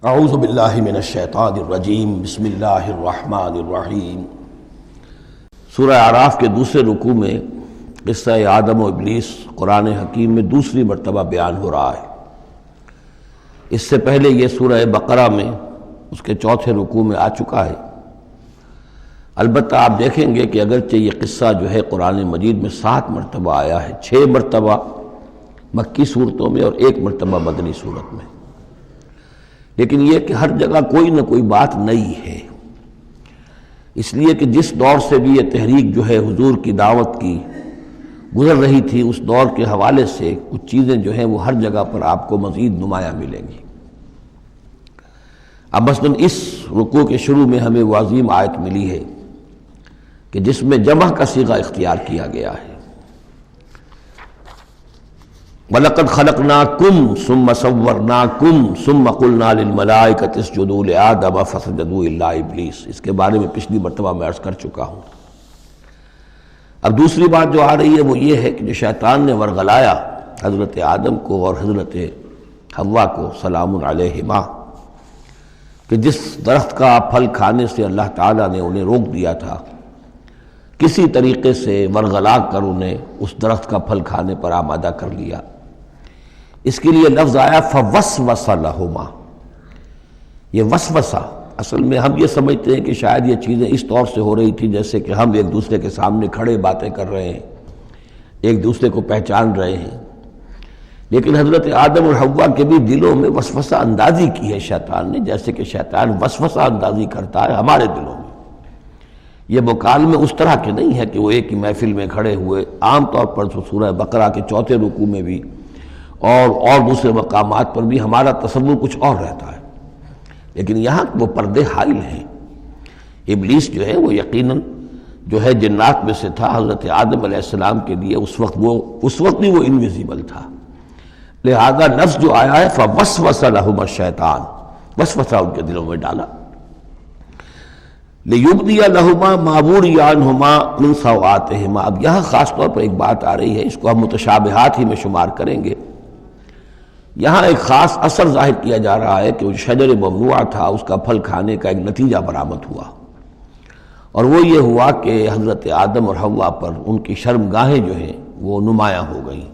اعوذ باللہ من الشیطان الرجیم بسم اللہ الرحمن الرحیم۔ سورہ اعراف کے دوسرے رکوع میں قصہ آدم و ابلیس قرآن حکیم میں دوسری مرتبہ بیان ہو رہا ہے۔ اس سے پہلے یہ سورہ بقرہ میں اس کے چوتھے رکوع میں آ چکا ہے۔ البتہ آپ دیکھیں گے کہ اگرچہ یہ قصہ جو ہے قرآن مجید میں 7 مرتبہ آیا ہے، 6 مرتبہ مکی صورتوں میں اور 1 مرتبہ مدنی صورت میں، لیکن یہ کہ ہر جگہ کوئی نہ کوئی بات نئی ہے، اس لیے کہ جس دور سے بھی یہ تحریک جو ہے حضور کی دعوت کی گزر رہی تھی، اس دور کے حوالے سے کچھ چیزیں جو ہیں وہ ہر جگہ پر آپ کو مزید نمایاں ملیں گی۔ اب مثلاً اس رکوع کے شروع میں ہمیں وہ عظیم آیت ملی ہے کہ جس میں جمع کا صیغہ اختیار کیا گیا ہے، وَلَقَدْ خَلَقْنَاكُمْ ثُمَّ صَوَّرْنَاكُمْ ثُمَّ قُلْنَا لِلْمَلَائِكَةِ اسْجُدُوا لِآدَمَ فَسَجَدُوا إِلَّا إِبْلِيسَ۔ اس کے بارے میں پچھلی مرتبہ میں عرض کر چکا ہوں۔ اب دوسری بات جو آ رہی ہے وہ یہ ہے کہ جو شیطان نے ورغلایا حضرت آدم کو اور حضرت حوا کو سلام علیہما، کہ جس درخت کا پھل کھانے سے اللہ تعالیٰ نے انہیں روک دیا تھا، کسی طریقے سے ورغلا کر انہیں اس درخت کا پھل کھانے پر آمادہ کر لیا۔ اس کے لیے لفظ آیا فوسوس لہما۔ یہ وسوسہ اصل میں ہم یہ سمجھتے ہیں کہ شاید یہ چیزیں اس طور سے ہو رہی تھی جیسے کہ ہم ایک دوسرے کے سامنے کھڑے باتیں کر رہے ہیں، ایک دوسرے کو پہچان رہے ہیں، لیکن حضرت آدم اور حوا کے بھی دلوں میں وسوسہ اندازی کی ہے شیطان نے، جیسے کہ شیطان وسوسہ اندازی کرتا ہے ہمارے دلوں میں۔ یہ مکالمے اس طرح کے نہیں ہے کہ وہ ایک ہی محفل میں کھڑے ہوئے، عام طور پر سورہ بقرہ کے چوتھے رکوع میں بھی اور دوسرے مقامات پر بھی ہمارا تصور کچھ اور رہتا ہے، لیکن یہاں وہ پردے حائل ہیں۔ ابلیس جو ہے وہ یقیناً جو ہے جنات میں سے تھا، حضرت آدم علیہ السلام کے لیے اس وقت بھی وہ انویزیبل تھا، لہذا نفس جو آیا ہے فوسوس لہما الشیطان، وسوسہ ان کے دلوں میں ڈالا۔ لِيُبْدِيَ لَهُمَا مَا وُرِيَ عَنْهُمَا مِنْ سَوْآتِهِمَا۔ اب یہاں خاص طور پر ایک بات آ رہی ہے، اس کو ہم متشابہات ہی میں شمار کریں گے۔ یہاں ایک خاص اثر ظاہر کیا جا رہا ہے کہ وہ شجر ممنوع تھا، اس کا پھل کھانے کا ایک نتیجہ برآمد ہوا، اور وہ یہ ہوا کہ حضرت آدم اور حوا پر ان کی شرمگاہیں جو ہیں وہ نمایاں ہو گئیں۔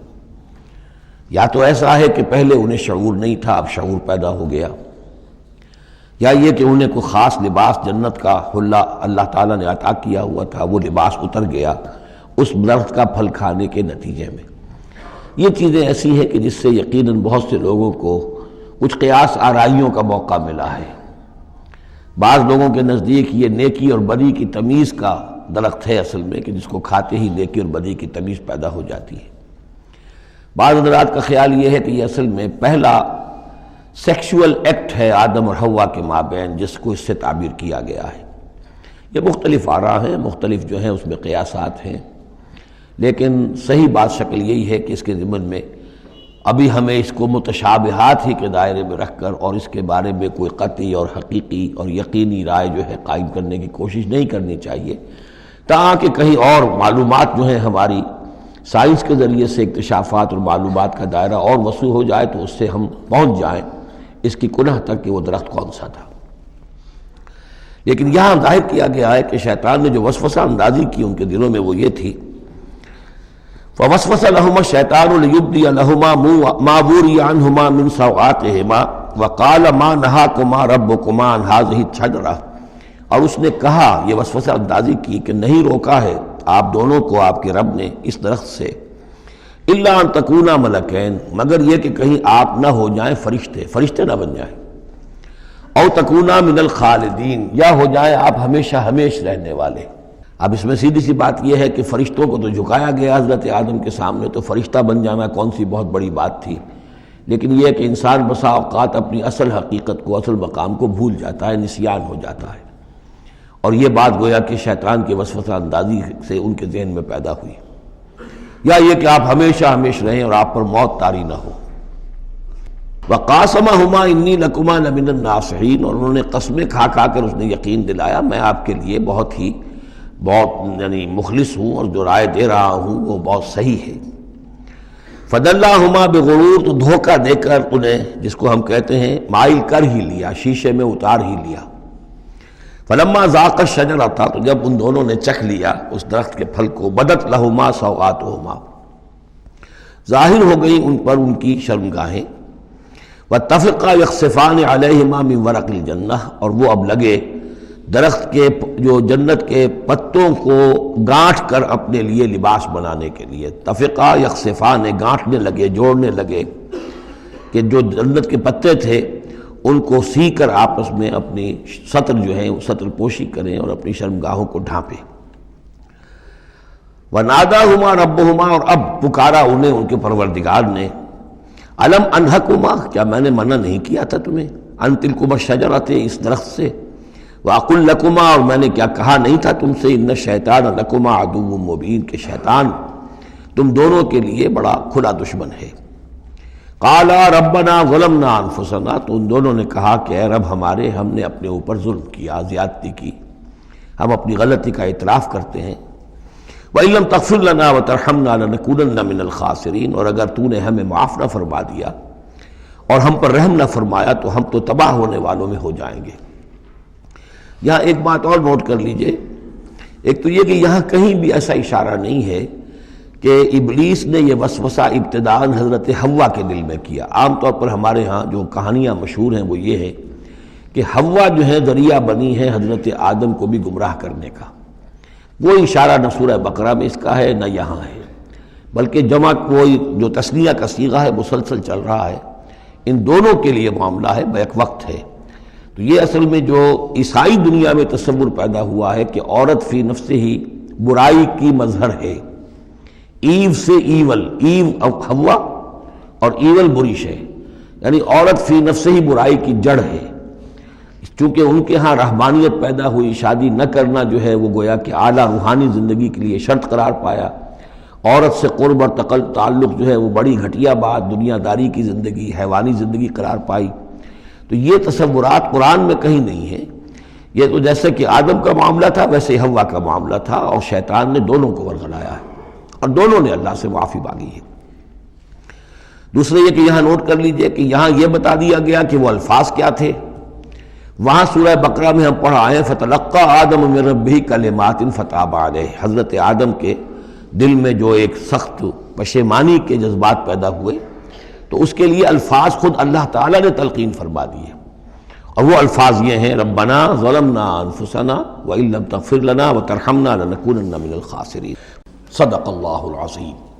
یا تو ایسا ہے کہ پہلے انہیں شعور نہیں تھا، اب شعور پیدا ہو گیا، یا یہ کہ انہیں کوئی خاص لباس جنت کا حلہ اللہ تعالیٰ نے عطا کیا ہوا تھا، وہ لباس اتر گیا اس درخت کا پھل کھانے کے نتیجے میں۔ یہ چیزیں ایسی ہیں کہ جس سے یقیناً بہت سے لوگوں کو کچھ قیاس آرائیوں کا موقع ملا ہے۔ بعض لوگوں کے نزدیک یہ نیکی اور بدی کی تمیز کا درخت ہے اصل میں، کہ جس کو کھاتے ہی نیکی اور بدی کی تمیز پیدا ہو جاتی ہے۔ بعض حضرات کا خیال یہ ہے کہ یہ اصل میں پہلا سیکشول ایکٹ ہے آدم اور حوا کے مابین، جس کو اس سے تعبیر کیا گیا ہے۔ یہ مختلف آراء ہیں، مختلف جو ہیں اس میں قیاسات ہیں، لیکن صحیح بات شکل یہی ہے کہ اس کے ضمن میں ابھی ہمیں اس کو متشابہات ہی کے دائرے میں رکھ کر اور اس کے بارے میں کوئی قطعی اور حقیقی اور یقینی رائے جو ہے قائم کرنے کی کوشش نہیں کرنی چاہیے، تاکہ کہیں اور معلومات جو ہیں ہماری سائنس کے ذریعے سے اکتشافات اور معلومات کا دائرہ اور وسیع ہو جائے تو اس سے ہم پہنچ جائیں اس کی کنہ تک کہ وہ درخت کون سا تھا۔ لیکن یہاں ظاہر کیا گیا ہے کہ شیطان نے جو وسوسہ اندازی کی ان کے دلوں میں وہ یہ تھی، فوسوس لهما الشیطان ليبدي لهما ما وري عنهما من سوآتهما وقال ما نهاكما ربكما عن هذه الشجرة۔ اور اس نے کہا، یہ وسوسہ اندازی کی کہ نہیں روکا ہے آپ دونوں کو آپ کے رب نے اس درخت سے، الا ان تکونا ملکین، مگر یہ کہ کہیں آپ نہ ہو جائیں فرشتے نہ بن جائیں، او تکونا من الخالدین، یا ہو جائیں آپ ہمیشہ ہمیش رہنے والے۔ اب اس میں سیدھی سی بات یہ ہے کہ فرشتوں کو تو جھکایا گیا حضرت آدم کے سامنے، تو فرشتہ بن جانا کون سی بہت بڑی بات تھی، لیکن یہ کہ انسان بسا اوقات اپنی اصل حقیقت کو، اصل مقام کو بھول جاتا ہے، نسیان ہو جاتا ہے، اور یہ بات گویا کہ شیطان کے وسوسہ اندازی سے ان کے ذہن میں پیدا ہوئی، یا یہ کہ آپ ہمیشہ ہمیش رہیں اور آپ پر موت طاری نہ ہو۔ وَقَاسَمَهُمَا إِنِّي لَكُمَا لَمِنَ النَّاصِحِينَ، اور انہوں نے قسمیں کھا کھا کر اس نے یقین دلایا میں آپ کے لیے بہت یعنی مخلص ہوں، اور جو رائے دے رہا ہوں وہ بہت صحیح ہے۔ فدلاہما بغرور، تو دھوکہ دے کر انہیں، جس کو ہم کہتے ہیں مائل کر ہی لیا، شیشے میں اتار ہی لیا۔ فلما ذاق الشجرۃ، تو جب ان دونوں نے چکھ لیا اس درخت کے پھل کو، بدت لہما سوآتہما، ظاہر ہو گئی ان پر ان کی شرمگاہیں، واتفقا یخصفان علیہما من ورق الجنہ، اور وہ اب لگے درخت کے جو جنت کے پتوں کو گانٹھ کر اپنے لیے لباس بنانے کے لیے۔ تفقا یخصفان، گانٹھنے لگے، جوڑنے لگے کہ جو جنت کے پتے تھے ان کو سی کر آپس میں اپنی سطر جو ہے سطر پوشی کریں اور اپنی شرمگاہوں کو ڈھانپیں۔ وَنَادَاهُمَا رَبُّهُمَا، اور اب پکارا انہیں ان کے پروردگار نے، أَلَمْ أَنْهَكُمَا، کیا میں نے منع نہیں کیا تھا تمہیں، أَن تِلْكُمَا الشَّجَرَةَ، اس درخت سے، وَأَقُلْ لَكُمَا، اور میں نے کیا کہا نہیں تھا تم سے، إِنَّ الشَّيْطَانَ لَكُمَا عَدُوٌّ مُّبِينٌ، کہ شیطان تم دونوں کے لیے بڑا کھلا دشمن ہے۔ قَالَا رَبَّنَا ظَلَمْنَا أَنفُسَنَا، تو ان دونوں نے کہا کہ اے رب ہمارے، ہم نے اپنے اوپر ظلم کیا، زیادتی کی، ہم اپنی غلطی کا اعتراف کرتے ہیں۔ وَإِن لَّمْ تَغْفِرْ لَنَا وَتَرْحَمْنَا لَنَكُونَنَّ مِنَ الْخَاسِرِينَ، اور اگر تو نے ہمیں معاف نہ فرما دیا اور ہم پر رحم نہ فرمایا تو ہم تو تباہ ہونے والوں میں ہو جائیں گے۔ یہاں ایک بات اور نوٹ کر لیجئے، ایک تو یہ کہ یہاں کہیں بھی ایسا اشارہ نہیں ہے کہ ابلیس نے یہ وسوسہ ابتداءً حضرت حوا کے دل میں کیا۔ عام طور پر ہمارے ہاں جو کہانیاں مشہور ہیں وہ یہ ہے کہ حوا جو ہے ذریعہ بنی ہے حضرت آدم کو بھی گمراہ کرنے کا۔ وہ اشارہ نہ سورہ بقرہ میں اس کا ہے نہ یہاں ہے، بلکہ جمع کوئی جو تثنیہ کا صیغہ ہے مسلسل چل رہا ہے، ان دونوں کے لیے معاملہ ہے، بیک وقت ہے۔ تو یہ اصل میں جو عیسائی دنیا میں تصور پیدا ہوا ہے کہ عورت فی نفسہ ہی برائی کی مظہر ہے، ایو سے ایول، ایو حوا اور ایول بری شے، یعنی عورت فی نفسہ ہی برائی کی جڑ ہے۔ چونکہ ان کے ہاں رہبانیت پیدا ہوئی، شادی نہ کرنا جو ہے وہ گویا کہ اعلیٰ روحانی زندگی کے لیے شرط قرار پایا، عورت سے قرب اور تعلق جو ہے وہ بڑی گھٹیا بات، دنیا داری کی زندگی، حیوانی زندگی قرار پائی۔ تو یہ تصورات قرآن میں کہیں نہیں ہیں۔ یہ تو جیسے کہ آدم کا معاملہ تھا ویسے حوا کا معاملہ تھا، اور شیطان نے دونوں کو ورغلایا ہے اور دونوں نے اللہ سے معافی مانگی ہے۔ دوسرے یہ کہ یہاں نوٹ کر لیجئے کہ یہاں یہ بتا دیا گیا کہ وہ الفاظ کیا تھے۔ وہاں سورہ بقرہ میں ہم پڑھا آئے فَتَلَقَّى آدَمُ مِن رَبِّهِ كَلِمَاتٍ فَتَابَ عَلَيْهِ، حضرت آدم کے دل میں جو ایک سخت پشیمانی کے جذبات پیدا ہوئے تو اس کے لیے الفاظ خود اللہ تعالیٰ نے تلقین فرما دیے، اور وہ الفاظ یہ ہیں ربنا ظلمنا انفسنا وَإِن لَّمْ تَغْفِرْ لَنَا وَتَرْحَمْنَا لَنَكُونَنَّ مِنَ الْخَاسِرِينَ۔ صدق اللہ العظیم۔